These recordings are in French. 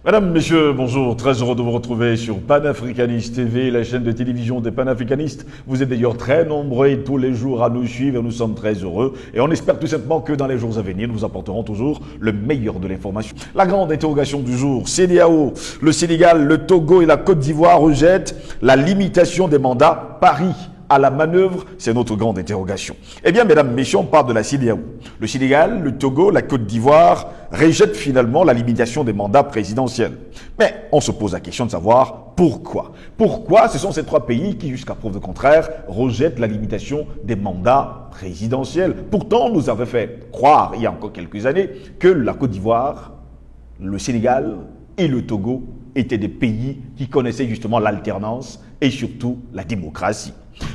Madame, Messieurs, bonjour, très heureux de vous retrouver sur Panafricaniste TV, la chaîne de télévision des panafricanistes. Vous êtes d'ailleurs très nombreux tous les jours à nous suivre et nous sommes très heureux. Et on espère tout simplement que dans les jours à venir, nous vous apporterons toujours le meilleur de l'information. La grande interrogation du jour, CEDEAO, le Sénégal, le Togo et la Côte d'Ivoire rejettent la limitation des mandats. Paris à la manœuvre, c'est notre grande interrogation. Eh bien, mesdames, messieurs, on parle de la CEDEAO. Le Sénégal, le Togo, la Côte d'Ivoire rejettent finalement la limitation des mandats présidentiels. Mais on se pose la question de savoir pourquoi. Pourquoi ce sont ces trois pays qui, jusqu'à preuve de contraire, rejettent la limitation des mandats présidentiels. Pourtant, on nous avait fait croire, il y a encore quelques années, que la Côte d'Ivoire, le Sénégal et le Togo étaient des pays qui connaissaient justement l'alternance et surtout la démocratie.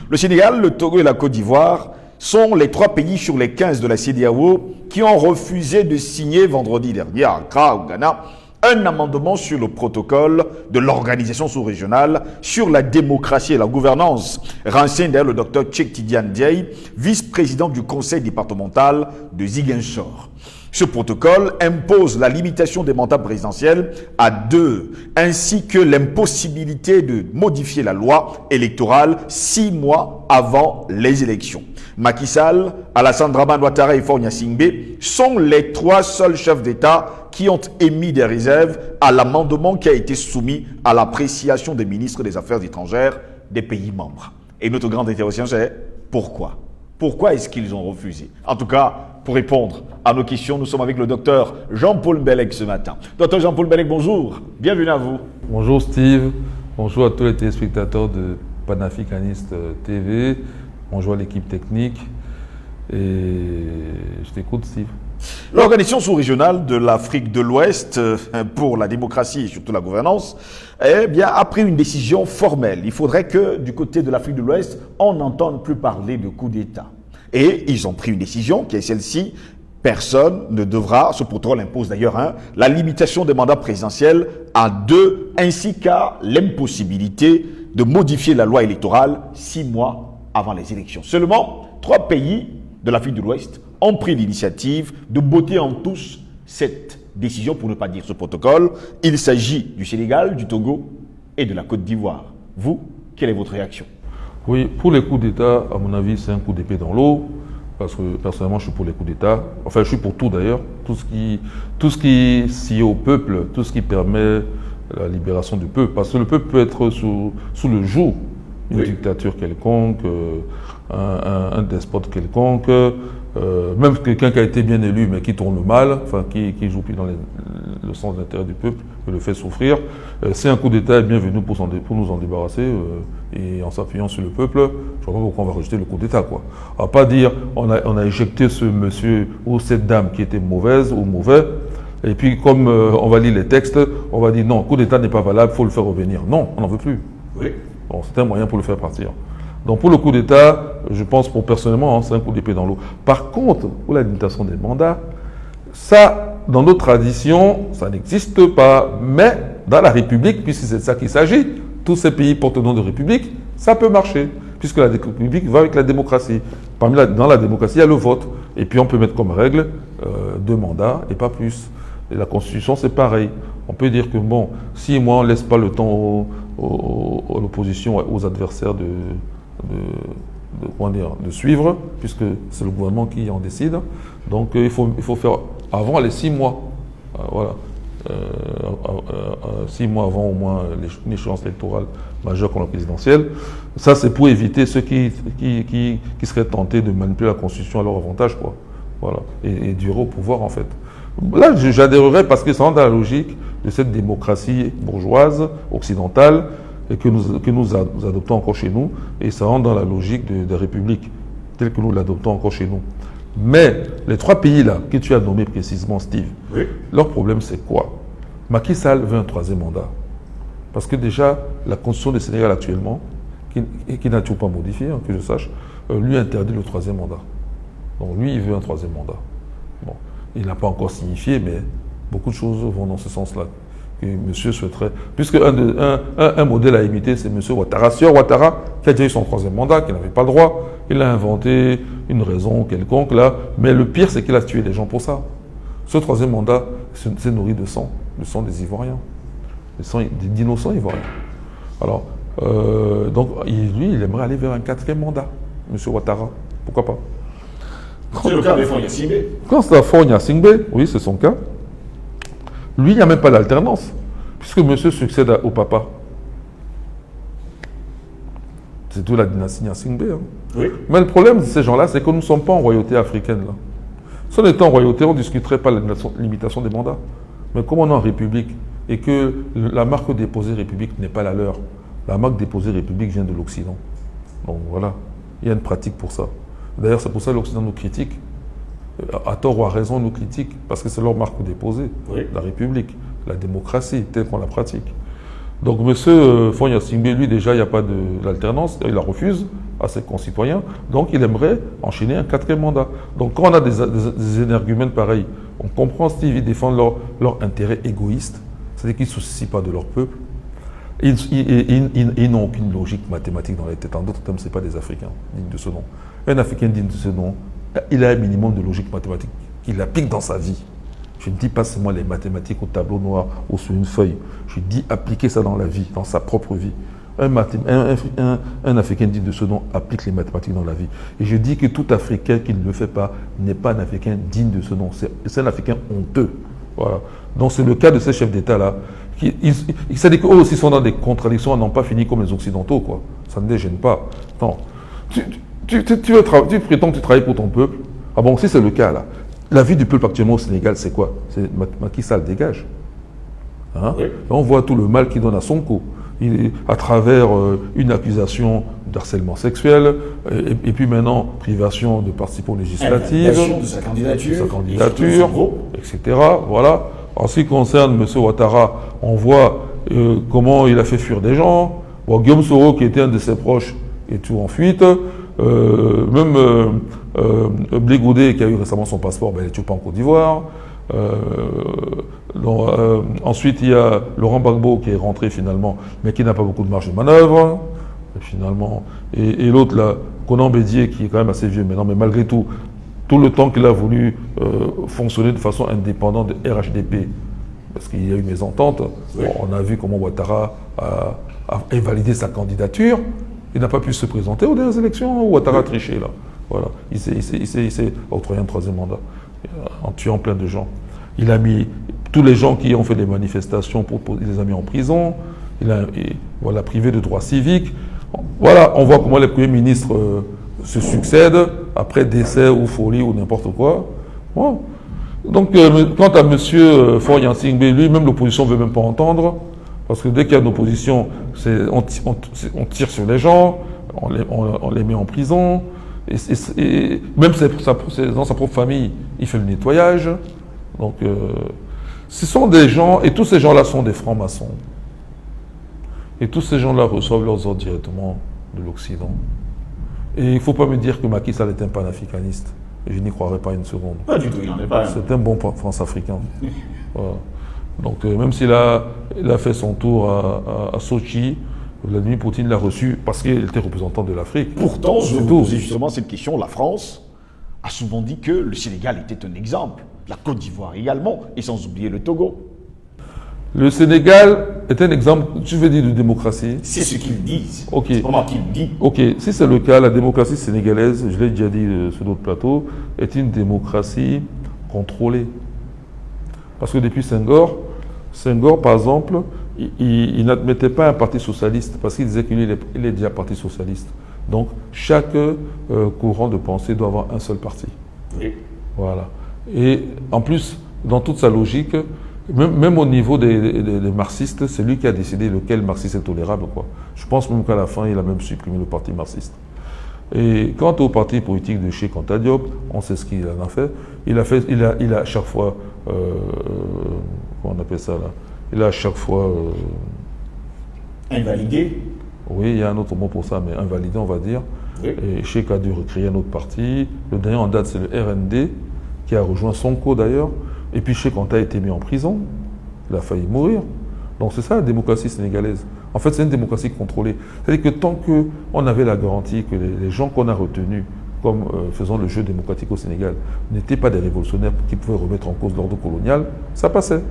Le Sénégal, le Togo et la Côte d'Ivoire sont les trois pays sur les 15 de la CEDEAO qui ont refusé de signer vendredi dernier à Accra, au Ghana, un amendement sur le protocole de l'organisation sous-régionale sur la démocratie et la gouvernance. Renseigne d'ailleurs le docteur Cheikh Tidiane Diaye, vice-président du conseil départemental de Ziguinchor. Ce protocole impose la limitation des mandats présidentiels à 2, ainsi que l'impossibilité de modifier la loi électorale 6 mois avant les élections. Macky Sall, Alassane Dramane Ouattara et Faure Gnassingbé sont les 3 seuls chefs d'État qui ont émis des réserves à l'amendement qui a été soumis à l'appréciation des ministres des Affaires étrangères des pays membres. Et notre grande interrogation, c'est pourquoi ? Pourquoi est-ce qu'ils ont refusé? En tout cas, pour répondre à nos questions, nous sommes avec le docteur Jean-Paul Mbelec ce matin. Docteur Jean-Paul Mbelec, bonjour. Bienvenue à vous. Bonjour Steve. Bonjour à tous les téléspectateurs de Panafricaniste TV. Bonjour à l'équipe technique. Et je t'écoute, Steve. L'organisation sous-régionale de l'Afrique de l'Ouest pour la démocratie et surtout la gouvernance a pris une décision formelle. Il faudrait que du côté de l'Afrique de l'Ouest, on n'entende plus parler de coup d'État. Et ils ont pris une décision qui est celle-ci. Personne ne devra, ce protocole impose d'ailleurs, la limitation des mandats présidentiels à 2, ainsi qu'à l'impossibilité de modifier la loi électorale 6 mois avant les élections. Seulement, 3 pays de l'Afrique de l'Ouest ont pris l'initiative de botter en touche cette décision, pour ne pas dire ce protocole. Il s'agit du Sénégal, du Togo et de la Côte d'Ivoire. Vous, quelle est votre réaction? Oui, pour les coups d'État, à mon avis, c'est un coup d'épée dans l'eau. Parce que personnellement, je suis pour les coups d'État. Enfin, je suis pour tout d'ailleurs. Tout ce qui sied au peuple, tout ce qui permet la libération du peuple. Parce que le peuple peut être sous le joug d'une dictature quelconque, un despote quelconque, même quelqu'un qui a été bien élu mais qui tourne mal, enfin qui joue plus dans le sens de l'intérêt du peuple, qui le fait souffrir. C'est un coup d'État bienvenu pour nous en débarrasser et en s'appuyant sur le peuple, je ne vois pas pourquoi on va rejeter le coup d'État, quoi. On ne va pas dire on a éjecté ce monsieur ou cette dame qui était mauvaise ou mauvais, et puis comme on va lire les textes, on va dire non, coup d'État n'est pas valable, il faut le faire revenir. Non, on n'en veut plus. Oui. Bon, c'est un moyen pour le faire partir. Donc pour le coup d'État, je pense personnellement, c'est un coup d'épée dans l'eau. Par contre, pour la limitation des mandats, ça, dans nos traditions, ça n'existe pas. Mais dans la République, puisque c'est de ça qu'il s'agit, tous ces pays portent le nom de République, ça peut marcher. Puisque la République va avec la démocratie. Dans la démocratie, il y a le vote. Et puis on peut mettre comme règle 2 mandats et pas plus. Et la Constitution, c'est pareil. On peut dire que bon, si moi on ne laisse pas le temps à l'opposition, aux adversaires de suivre, puisque c'est le gouvernement qui en décide. Donc il faut faire avant les 6 mois. Voilà. 6 mois avant au moins l'échéance électorale majeure comme la présidentielle. Ça, c'est pour éviter ceux qui seraient tentés de manipuler la Constitution à leur avantage, quoi. Voilà. Et durer au pouvoir, en fait. Là, j'adhérerais parce que ça rentre dans la logique de cette démocratie bourgeoise, occidentale, et que nous adoptons encore chez nous, et ça rentre dans la logique de république, telle que nous l'adoptons encore chez nous. Mais les 3 pays-là, que tu as nommés précisément, Steve, oui, leur problème c'est quoi? Macky Sall veut un 3e mandat. Parce que déjà, la constitution du Sénégal actuellement, qui n'a toujours pas modifié, que je sache, lui interdit le 3e mandat. Donc lui, il veut un 3e mandat. Bon, il n'a pas encore signifié, mais beaucoup de choses vont dans ce sens-là. Que monsieur souhaiterait, puisque un modèle à imiter, c'est monsieur Ouattara. Sieur Ouattara, qui a déjà eu son 3e mandat, qui n'avait pas le droit, il a inventé une raison quelconque là, mais le pire c'est qu'il a tué les gens pour ça. Ce 3e mandat s'est nourri de sang des Ivoiriens. d'innocents Ivoiriens. Alors, donc, lui, il aimerait aller vers un 4e mandat, M. Ouattara. Pourquoi pas? C'est le cas de Faure Gnassingbé. Quand c'est à Faure Gnassingbé, oui, c'est son cas, lui, il n'y a même pas d'alternance, puisque monsieur succède au papa. C'est tout la dynastie Gnassingbé. Hein. Oui. Mais le problème de ces gens-là, c'est que nous ne sommes pas en royauté africaine. Là. Si on était en royauté, on ne discuterait pas de la limitation des mandats. Mais comme on est en république, et que la marque déposée république n'est pas la leur, la marque déposée république vient de l'Occident. Donc voilà, il y a une pratique pour ça. D'ailleurs, c'est pour ça que l'Occident nous critique. À tort ou à raison, nous critique, parce que c'est leur marque déposée, oui. La République, la démocratie, telle qu'on la pratique. Donc, M. Faure Gnassingbé, lui, déjà, il n'y a pas d'alternance, il la refuse à ses concitoyens, donc il aimerait enchaîner un 4e mandat. Donc, quand on a des énergumènes pareils, on comprend, Steve, ils défendent leur intérêt égoïste, c'est-à-dire qu'ils ne se soucient pas de leur peuple. Ils n'ont aucune logique mathématique dans les têtes. En d'autres termes, ce n'est pas des Africains dignes de ce nom. Un Africain digne de ce nom, il a un minimum de logique mathématique qu'il applique dans sa vie. Je ne dis pas seulement les mathématiques au tableau noir ou sur une feuille. Je dis appliquer ça dans la vie, dans sa propre vie. Un Africain digne de ce nom applique les mathématiques dans la vie. Et je dis que tout Africain qui ne le fait pas n'est pas un Africain digne de ce nom. C'est un Africain honteux. Voilà. Donc c'est le cas de ces chefs d'État-là. C'est-à-dire qu'eux aussi sont dans des contradictions à n'en pas fini comme les Occidentaux. Quoi. Ça ne les gêne pas. Non. Tu prétends que tu travailles pour ton peuple. Ah bon, si c'est le cas, là. La vie du peuple actuellement au Sénégal, c'est quoi? C'est Macky Sall dégage. Hein? Oui. On voit tout le mal qu'il donne à Sonko. À travers une accusation d'harcèlement sexuel, et puis maintenant, privation de participer aux législatives. De sa candidature, etc. Voilà. En ce qui concerne M. Ouattara, on voit comment il a fait fuir des gens. Bon, Guillaume Soro, qui était un de ses proches, est tout en fuite. Blé Goudé, qui a eu récemment son passeport, ben, il n'est toujours pas en Côte d'Ivoire. Ensuite, il y a Laurent Gbagbo qui est rentré finalement, mais qui n'a pas beaucoup de marge de manœuvre. Finalement. Et l'autre, là, Conan Bédier, qui est quand même assez vieux maintenant, mais malgré tout le temps qu'il a voulu fonctionner de façon indépendante de RHDP, parce qu'il y a eu mésentente, oui. On a vu comment Ouattara a invalidé sa candidature. Il n'a pas pu se présenter aux dernières élections. Ouattara a triché, là. Voilà. Il s'est octroyé un 3e mandat, en tuant plein de gens. Il a mis tous les gens qui ont fait des manifestations, il les a mis en prison. Voilà, privé de droits civiques. Voilà, on voit comment les premiers ministres se succèdent, après décès ou folie ou n'importe quoi. Bon. Donc, quant à M. Faure Gnassingbé, lui, même l'opposition ne veut même pas entendre. Parce que dès qu'il y a une opposition, on tire sur les gens, on les met en prison. Et même dans sa propre famille, il fait le nettoyage. Donc, ce sont des gens, et tous ces gens-là sont des francs-maçons. Et tous ces gens-là reçoivent leurs ordres directement de l'Occident. Et il ne faut pas me dire que Macky Sall est un panafricaniste. Et je n'y croirais pas une seconde. Pas du tout, il n'en est pas. C'est un bon France-africain. Voilà. Donc, même s'il a fait son tour à Sochi, Vladimir Poutine l'a reçu parce qu'il était représentant de l'Afrique. Pourtant, je vous posais justement cette question. La France a souvent dit que le Sénégal était un exemple, la Côte d'Ivoire également, et sans oublier le Togo. Le Sénégal est un exemple, tu veux dire, de démocratie? C'est ce qu'ils disent. Ok. C'est pas moi qui le dis. Ok, si c'est le cas, la démocratie sénégalaise, je l'ai déjà dit sur d'autres plateaux, est une démocratie contrôlée. Parce que depuis Senghor, par exemple, il n'admettait pas un parti socialiste parce qu'il disait qu'il est déjà parti socialiste. Donc, chaque courant de pensée doit avoir un seul parti. Oui. Voilà. Et en plus, dans toute sa logique, même au niveau des marxistes, c'est lui qui a décidé lequel marxiste est tolérable, quoi. Je pense même qu'à la fin, il a même supprimé le parti marxiste. Et quant au parti politique de Cheikh Anta Diop, on sait ce qu'il en a fait. Il a à chaque fois, comment on appelle ça là? Il a à chaque fois invalidé. Oui, il y a un autre mot pour ça, mais invalidé, on va dire. Oui. Et Cheikh a dû recréer un autre parti. Le dernier en date, c'est le RND, qui a rejoint Sonko d'ailleurs. Et puis Cheikh Anta a été mis en prison. Il a failli mourir. Donc c'est ça la démocratie sénégalaise. En fait, c'est une démocratie contrôlée. C'est-à-dire que tant qu'on avait la garantie que les gens qu'on a retenus comme faisant le jeu démocratique au Sénégal n'étaient pas des révolutionnaires qui pouvaient remettre en cause l'ordre colonial, ça passait.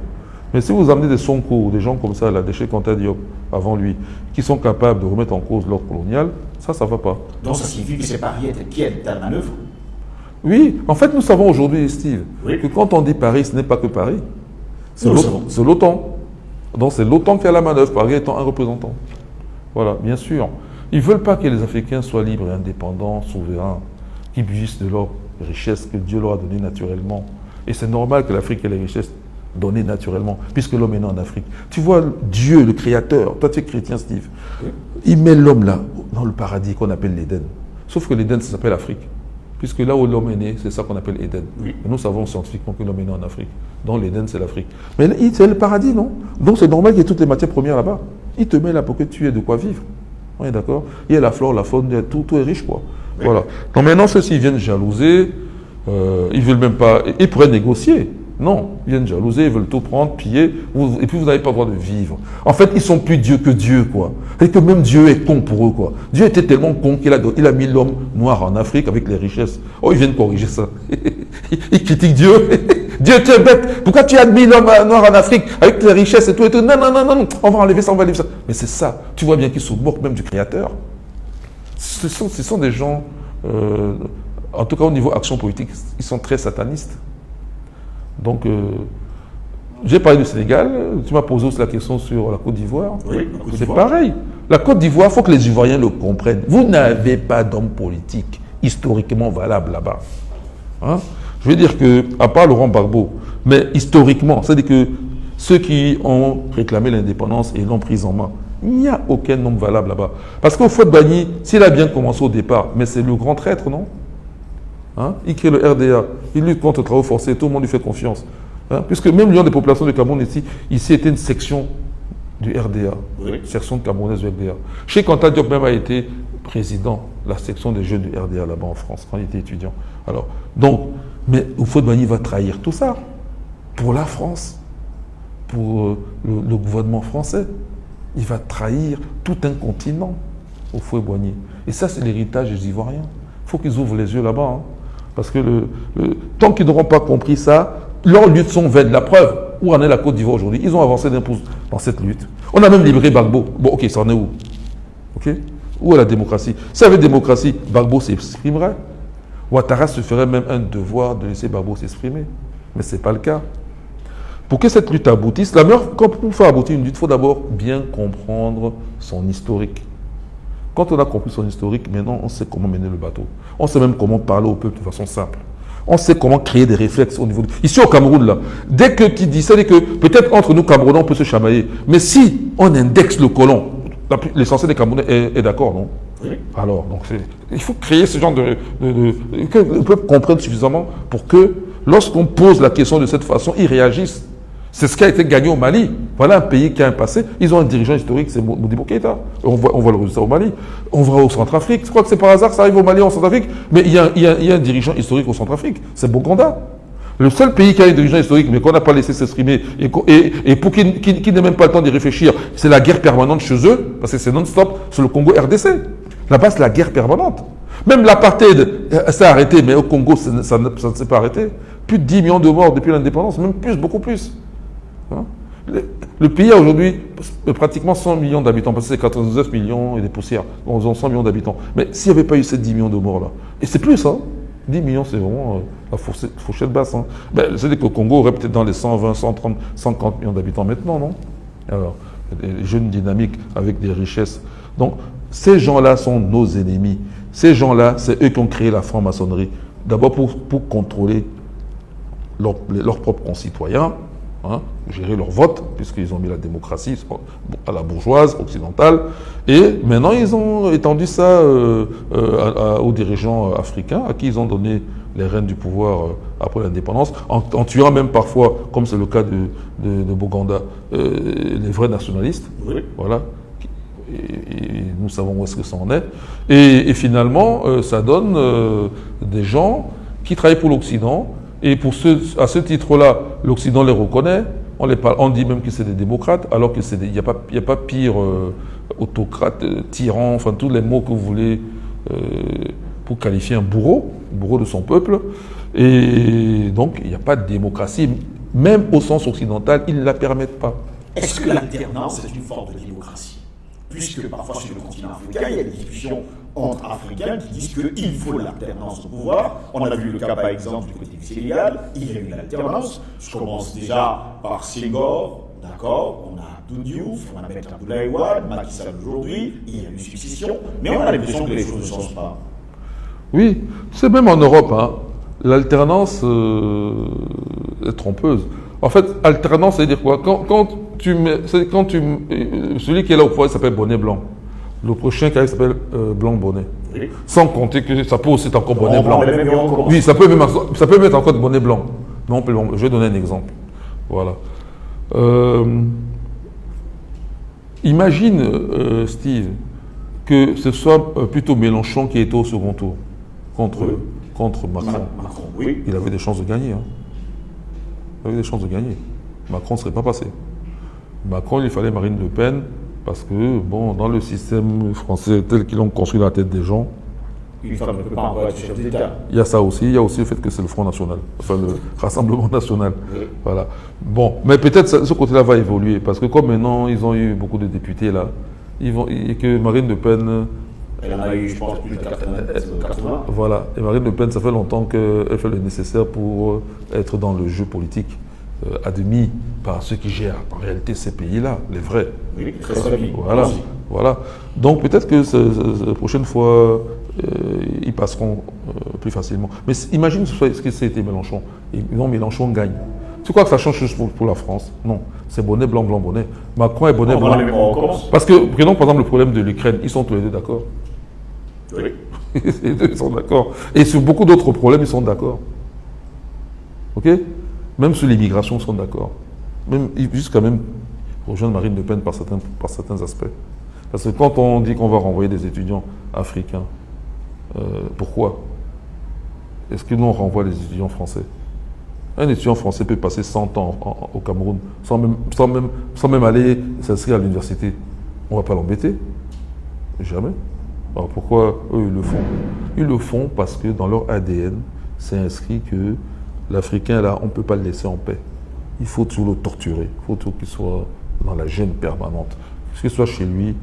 Mais si vous amenez des Sonko, des gens comme ça, là, des Cheikh Anta Diop, avant lui, qui sont capables de remettre en cause l'ordre colonial, ça ne va pas. Donc ça signifie que c'est Paris qui est à la manœuvre? Oui, en fait, nous savons aujourd'hui, Steve, Oui. que quand on dit Paris, ce n'est pas que Paris. C'est Nous le savons. l'OTAN. Donc c'est l'OTAN qui a la manœuvre, Paris étant un représentant. Voilà, bien sûr. Ils ne veulent pas que les Africains soient libres et indépendants, souverains, qui jouissent de leurs richesses que Dieu leur a données naturellement. Et c'est normal que l'Afrique ait les richesses données naturellement, puisque l'homme est né en Afrique. Tu vois, Dieu, le Créateur, toi tu es chrétien, Steve, il met l'homme là, dans le paradis qu'on appelle l'Éden. Sauf que l'Éden, ça s'appelle Afrique. Puisque là où l'homme est né, c'est ça qu'on appelle Éden. Oui. Et nous savons scientifiquement que l'homme est né en Afrique. Donc l'Éden, c'est l'Afrique. Mais c'est le paradis, non? Donc c'est normal qu'il y ait toutes les matières premières là-bas. Il te met là pour que tu aies de quoi vivre. On est d'accord? Il y a la flore, la faune, tout est riche, quoi. Oui. Voilà. Donc maintenant, ceux-ci viennent jalouser, ils veulent même pas... Ils pourraient négocier. Non, ils viennent jalouser, ils veulent tout prendre, piller, et puis vous n'avez pas le droit de vivre. En fait, ils sont plus Dieu que Dieu, quoi. Et que même Dieu est con pour eux, quoi. Dieu était tellement con qu'il a mis l'homme noir en Afrique avec les richesses. Oh, ils viennent corriger ça. Ils critiquent Dieu. Dieu, tu es bête. Pourquoi tu as mis l'homme noir en Afrique avec les richesses et tout et tout? Non, non, non, non, on va enlever ça, on va enlever ça. Mais c'est ça. Tu vois bien qu'ils se moquent même du Créateur. Ce sont des gens, en tout cas au niveau action politique, ils sont très satanistes. Donc, j'ai parlé du Sénégal, tu m'as posé aussi la question sur la Côte d'Ivoire. Oui, c'est pareil. La Côte d'Ivoire, il faut que les Ivoiriens le comprennent. Vous n'avez pas d'homme politique historiquement valable là-bas. Hein? Je veux dire que, à part Laurent Gbagbo, mais historiquement, c'est-à-dire que ceux qui ont réclamé l'indépendance et l'ont prise en main, il n'y a aucun homme valable là-bas. Parce qu'au Houphouët-Boigny, s'il a bien commencé au départ, mais c'est le grand traître, non? Hein? Il crée le RDA, il lutte contre le travail forcé, tout le monde lui fait confiance. Hein? Puisque même l'Union des populations du Cameroun ici était une section du RDA, Oui. section camerounaise du RDA. Cheikh Anta Diop même a été président de la section des jeunes du RDA là-bas en France, quand il était étudiant. Alors, donc, mais Houphouët-Boigny va trahir tout ça pour la France, pour le gouvernement français. Il va trahir tout un continent, Houphouët-Boigny. Et ça, c'est l'héritage des Ivoiriens. Il faut qu'ils ouvrent les yeux là-bas. Hein. Parce que tant qu'ils n'auront pas compris ça, leurs luttes sont vaines. La preuve, où en est la Côte d'Ivoire aujourd'hui? Ils ont avancé d'un pouce dans cette lutte. On a même libéré Gbagbo. Bon, ok, ça en est où? Ok? Où est la démocratie? S'il y avait démocratie, Gbagbo s'exprimerait. Ouattara se ferait même un devoir de laisser Gbagbo s'exprimer. Mais ce n'est pas le cas. Pour que cette lutte aboutisse, pour faire aboutir une lutte, il faut d'abord bien comprendre son historique. Quand on a compris son historique, maintenant on sait comment mener le bateau. On sait même comment parler au peuple de façon simple. On sait comment créer des réflexes au niveau de... Ici au Cameroun, là, dès que tu dis ça, c'est que peut-être entre nous Camerounais, on peut se chamailler. Mais si on indexe le colon, l'essentiel des Camerounais est d'accord, non? Oui. Alors, donc il faut créer ce genre que le peuple comprenne suffisamment pour que, lorsqu'on pose la question de cette façon, ils réagissent. C'est ce qui a été gagné au Mali. Voilà un pays qui a un passé. Ils ont un dirigeant historique, c'est Modibo Keïta. On voit le résultat au Mali. On va au Centrafrique. Je crois que c'est par hasard que ça arrive au Mali, en Centrafrique. Mais il y a un dirigeant historique au Centrafrique. C'est Boganda. Le seul pays qui a un dirigeant historique, mais qu'on n'a pas laissé s'exprimer, et pour qui n'ait même pas le temps d'y réfléchir, c'est la guerre permanente chez eux, parce que c'est non-stop sur le Congo RDC. Là-bas, c'est la guerre permanente. Même l'apartheid s'est arrêté, mais au Congo, ça ne s'est pas arrêté. Plus de 10 millions de morts depuis l'indépendance, même plus, beaucoup plus. Hein? Le pays a aujourd'hui pratiquement 100 millions d'habitants, parce que c'est 99 millions et des poussières, donc ils ont 100 millions d'habitants. Mais s'il n'y avait pas eu ces 10 millions de morts là, et c'est plus, hein, 10 millions c'est vraiment la fourchette basse. Hein. C'est-à-dire que le Congo aurait peut-être dans les 120, 130, 140 millions d'habitants maintenant, non? Alors, des jeunes dynamiques avec des richesses. Donc, ces gens-là sont nos ennemis. Ces gens-là, c'est eux qui ont créé la franc-maçonnerie. D'abord pour contrôler leurs propres concitoyens, hein, gérer leur vote, puisqu'ils ont mis la démocratie à la bourgeoise occidentale. Et maintenant, ils ont étendu ça aux dirigeants africains, à qui ils ont donné les rênes du pouvoir après l'indépendance, en tuant même parfois, comme c'est le cas de Boganda, les vrais nationalistes. Oui. Voilà. Et nous savons où est-ce que ça en est. Et finalement, ça donne des gens qui travaillent pour l'Occident. Et à ce titre-là, l'Occident les reconnaît. On dit même que c'est des démocrates, alors qu'il n'y a pas pire autocrate, tyran, enfin tous les mots que vous voulez pour qualifier un bourreau de son peuple. Et donc, il n'y a pas de démocratie même au sens occidental, ils ne la permettent pas. Est-ce que l'alternance est une forme de démocratie? Puisque parfois sur le continent africain, il y a des discussions entre Africains qui disent qu'il faut l'alternance au pouvoir. On a vu le cas par exemple du côté du Sénégal, il y a eu l'alternance. Je commence déjà par Senghor, d'accord, on a Abdou Diouf, on a Maître Abdoulaye Wade, Macky Sall aujourd'hui, il y a une succession, mais on a l'impression que les choses ne changent pas. Oui, c'est même en Europe, hein, l'alternance est trompeuse. En fait, alternance, ça veut dire quoi? Celui qui est là au pouvoir, il s'appelle bonnet blanc. Le prochain qui arrive s'appelle blanc bonnet. Oui. Sans compter que ça peut aussi être encore bonnet blanc. Oui, ça peut même être encore bonnet blanc. Non, je vais donner un exemple. Voilà. Imagine, Steve, que ce soit plutôt Mélenchon qui était au second tour contre Macron. Oui. Il avait des chances de gagner. Hein. Il avait des chances de gagner. Macron ne serait pas passé. Macron, il fallait Marine Le Pen parce que, bon, dans le système français tel qu'ils l'ont construit dans la tête des gens, une femme ne peut pas encore être chef d'État. Il y a ça aussi. Il y a aussi le fait que c'est le Front National, enfin le Rassemblement National. Oui. Voilà. Bon, mais peut-être ce côté-là va évoluer parce que comme maintenant ils ont eu beaucoup de députés là, et que Marine Le Pen. Elle en a eu, je pense, plus de 80. Voilà. Et Marine Le Pen, ça fait longtemps qu'elle fait le nécessaire pour être dans le jeu politique, admis par ceux qui gèrent en réalité ces pays-là, les vrais. Oui, très bien. Voilà. Voilà. Donc peut-être que la prochaine fois, ils passeront plus facilement. Mais imagine ce que c'était Mélenchon. Et non, Mélenchon gagne. Tu crois que ça change juste pour la France? Non. C'est bonnet blanc, blanc, bonnet. Macron est bonnet blanc. Parce que, prenons par exemple le problème de l'Ukraine. Ils sont tous les deux d'accord. Oui. Les deux, ils sont d'accord. Et sur beaucoup d'autres problèmes, ils sont d'accord. OK? Même sur l'immigration, ils sont d'accord. Jusqu'à même rejoindre Marine Le Pen par certains aspects. Parce que quand on dit qu'on va renvoyer des étudiants africains, pourquoi? Est-ce que nous on renvoie les étudiants français? Un étudiant français peut passer 100 ans au Cameroun sans même aller s'inscrire à l'université. On ne va pas l'embêter? Jamais. Alors pourquoi eux ils le font? Ils le font parce que dans leur ADN, c'est inscrit que l'Africain là, on ne peut pas le laisser en paix. Il faut toujours le torturer. Il faut toujours qu'il soit dans la gêne permanente. Que ce soit chez lui.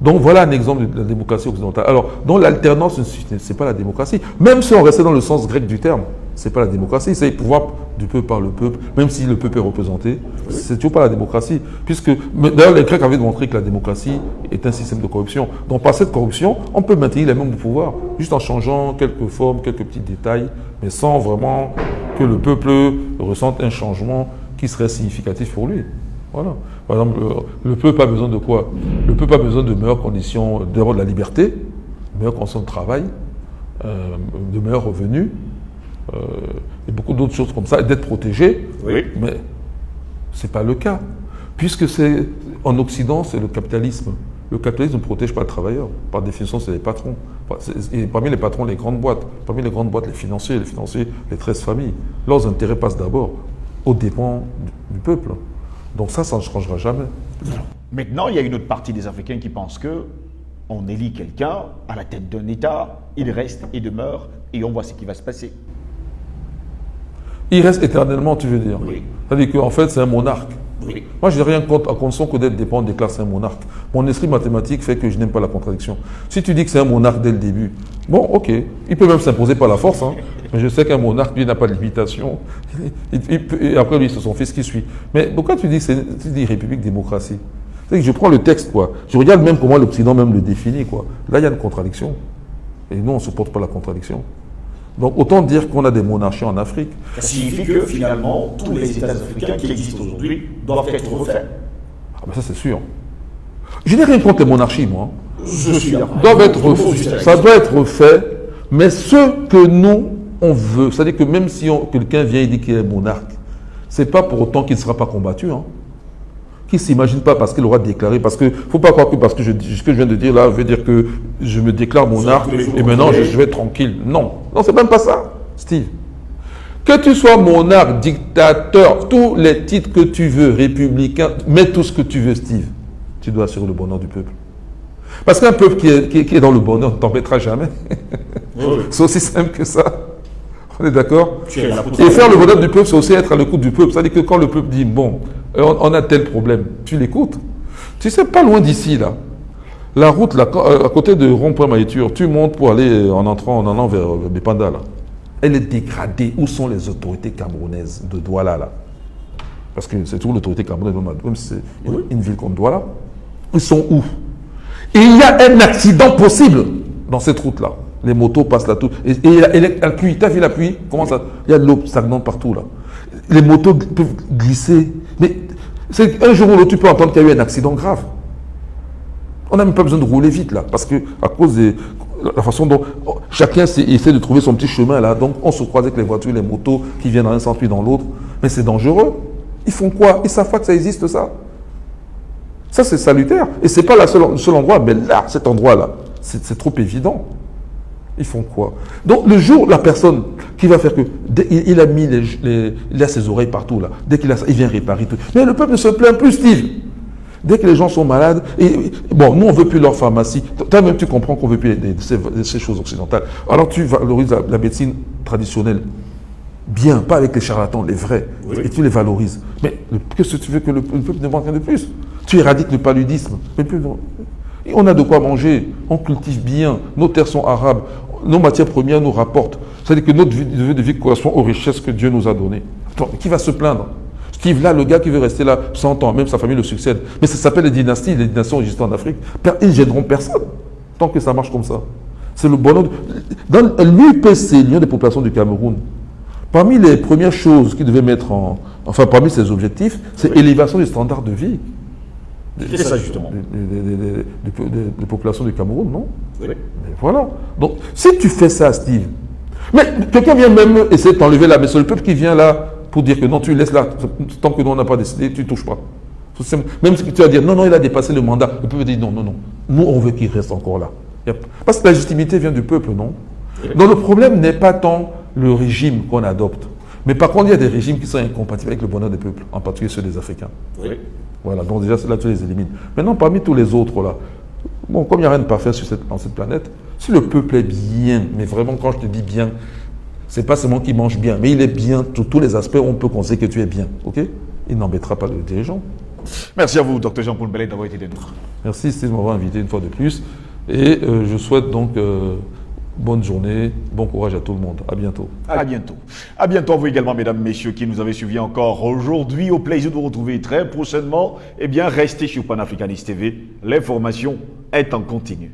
Donc voilà un exemple de la démocratie occidentale. Alors, donc l'alternance, ce n'est pas la démocratie. Même si on restait dans le sens grec du terme, ce n'est pas la démocratie. C'est le pouvoir du peuple par le peuple, même si le peuple est représenté. C'est toujours pas la démocratie. Puisque, d'ailleurs, les Grecs avaient montré que la démocratie est un système de corruption. Donc par cette corruption, on peut maintenir les mêmes pouvoirs, juste en changeant quelques formes, quelques petits détails, mais sans vraiment que le peuple ressente un changement qui serait significatif pour lui. Voilà. Par exemple, le peuple a besoin de quoi? Le peuple a besoin de meilleures conditions, d'abord de la liberté, de meilleures conditions de travail, de meilleurs revenus, et beaucoup d'autres choses comme ça, et d'être protégé. Oui. Mais ce n'est pas le cas. Puisque en Occident, c'est le capitalisme. Le capitalisme ne protège pas le travailleur. Par définition, c'est les patrons. Et parmi les patrons, les grandes boîtes. Parmi les grandes boîtes, les financiers, les 13 familles. Leurs intérêts passent d'abord aux dépens du peuple. Donc ça ne changera jamais. Maintenant, il y a une autre partie des Africains qui pensent que on élit quelqu'un à la tête d'un État, il reste et demeure, et on voit ce qui va se passer. Il reste éternellement, tu veux dire? Oui. C'est-à-dire qu'en fait, c'est un monarque. Oui. Moi, je n'ai rien contre, à condition que d'être dépend des classes, c'est un monarque. Mon esprit mathématique fait que je n'aime pas la contradiction. Si tu dis que c'est un monarque dès le début, bon, ok, il peut même s'imposer par la force, hein, mais je sais qu'un monarque, lui, n'a pas de limitation. Et après, lui, c'est son fils qui suit. Mais pourquoi tu dis République, démocratie? C'est que je prends le texte, quoi. Je regarde même comment l'Occident même le définit, quoi. Là, il y a une contradiction. Et nous, on ne supporte pas la contradiction. Donc, autant dire qu'on a des monarchies en Afrique. Ça signifie que, finalement, tous les États africains qui existent aujourd'hui doivent être refaits. Ah ben ça, c'est sûr. Je n'ai rien contre les monarchies, moi. Je suis d'accord. Ça doit être refait, mais ce que nous, on veut, c'est-à-dire que même si quelqu'un vient et dit qu'il est monarque, ce n'est pas pour autant qu'il ne sera pas combattu. Hein. Qu'il ne s'imagine pas parce qu'il aura déclaré, parce que il ne faut pas croire que parce que ce que je viens de dire là veut dire que je me déclare monarque et maintenant je vais être tranquille. Non, non, c'est même pas ça, Steve. Que tu sois monarque, dictateur, tous les titres que tu veux, républicain, mets tout ce que tu veux, Steve. Tu dois assurer le bonheur du peuple. Parce qu'un peuple qui est dans le bonheur ne t'embêtera jamais. Oui. C'est aussi simple que ça. On est d'accord? Tu es là pour Et faire le bonheur du peuple, c'est aussi être à l'écoute du peuple. C'est-à-dire que quand le peuple dit, bon, on a tel problème, tu l'écoutes. Tu sais, pas loin d'ici, là. La route, là, à côté de Rond-Point Maïtur, tu montes pour aller en allant vers Bépanda, là. Elle est dégradée. Où sont les autorités camerounaises de Douala, là? Parce que c'est toujours l'autorité camerounaise, même si c'est une ville comme Douala. Ils sont où? Et il y a un accident possible dans cette route-là. Les motos passent là tout. Et la pluie, t'as vu la pluie? Comment ça? Il y a de l'eau stagnante partout, là. Les motos peuvent glisser. Mais c'est un jour ou l'autre, tu peux entendre qu'il y a eu un accident grave. On n'a même pas besoin de rouler vite, là. Parce que, à cause de la façon dont chacun essaie de trouver son petit chemin, là. Donc, on se croise avec les voitures, les motos qui viennent dans un sens puis dans l'autre. Mais c'est dangereux. Ils font quoi? Ils ne savent pas que ça existe, ça. Ça, c'est salutaire. Et ce n'est pas le seul endroit, mais là, cet endroit-là, c'est trop évident. Ils font quoi? Donc, le jour, la personne qui va faire que... Il a mis il a ses oreilles partout, là. Dès qu'il a ça, il vient réparer tout. Mais le peuple ne se plaint plus, Steve. Dès que les gens sont malades, bon, nous, on ne veut plus leur pharmacie. Toi-même, tu comprends qu'on ne veut plus ces choses occidentales. Alors, tu valorises la médecine traditionnelle. Bien, pas avec les charlatans, les vrais. Oui. Et tu les valorises. Mais qu'est-ce que tu veux que le peuple ne demande rien de plus? Tu éradiques le paludisme. Et on a de quoi manger. On cultive bien. Nos terres sont arables. Nos matières premières nous rapportent. C'est-à-dire que notre niveau de vie correspond aux richesses que Dieu nous a données. Attends, qui va se plaindre? Steve, là, le gars qui veut rester là 100 ans, même sa famille le succède. Mais ça s'appelle les dynasties. Les dynasties ont existé en Afrique. Ils ne gêneront personne. Tant que ça marche comme ça. C'est le bonheur. Dans l'UPC, l'Union des populations du Cameroun, parmi les premières choses qu'il devait mettre parmi ses objectifs, c'est l'élévation du standard de vie. C'est ça, justement. Des populations du Cameroun, non? Oui. Mais voilà. Donc, si tu fais ça, Steve, mais quelqu'un vient même essayer de t'enlever là, mais c'est le peuple qui vient là pour dire que non, tu laisses là, tant que nous, on n'a pas décidé, tu ne touches pas. Même si tu vas dire, non, il a dépassé le mandat, le peuple dit non. Nous, on veut qu'il reste encore là. Parce que la légitimité vient du peuple, non? Oui. Donc, le problème n'est pas tant le régime qu'on adopte. Mais par contre, il y a des régimes qui sont incompatibles avec le bonheur des peuples, en particulier ceux des Africains. Oui. Voilà, donc déjà, là, tu les élimines. Maintenant, parmi tous les autres, là, bon, comme il n'y a rien de parfait dans cette planète, si le peuple est bien, mais vraiment, quand je te dis bien, c'est pas seulement qu'il mange bien, mais il est bien, sur tous les aspects, on peut considérer que tu es bien, ok? Il n'embêtera pas le dirigeant. Merci à vous, Dr Jean-Paul Mbele, d'avoir été des nôtres. Merci, Steve, de m'avoir invité une fois de plus. Et je souhaite donc... bonne journée, bon courage à tout le monde. À bientôt. À bientôt. À bientôt à vous également, mesdames, messieurs, qui nous avez suivis encore aujourd'hui. Au plaisir de vous retrouver très prochainement. Eh bien, restez sur Panafricanist TV. L'information est en continu.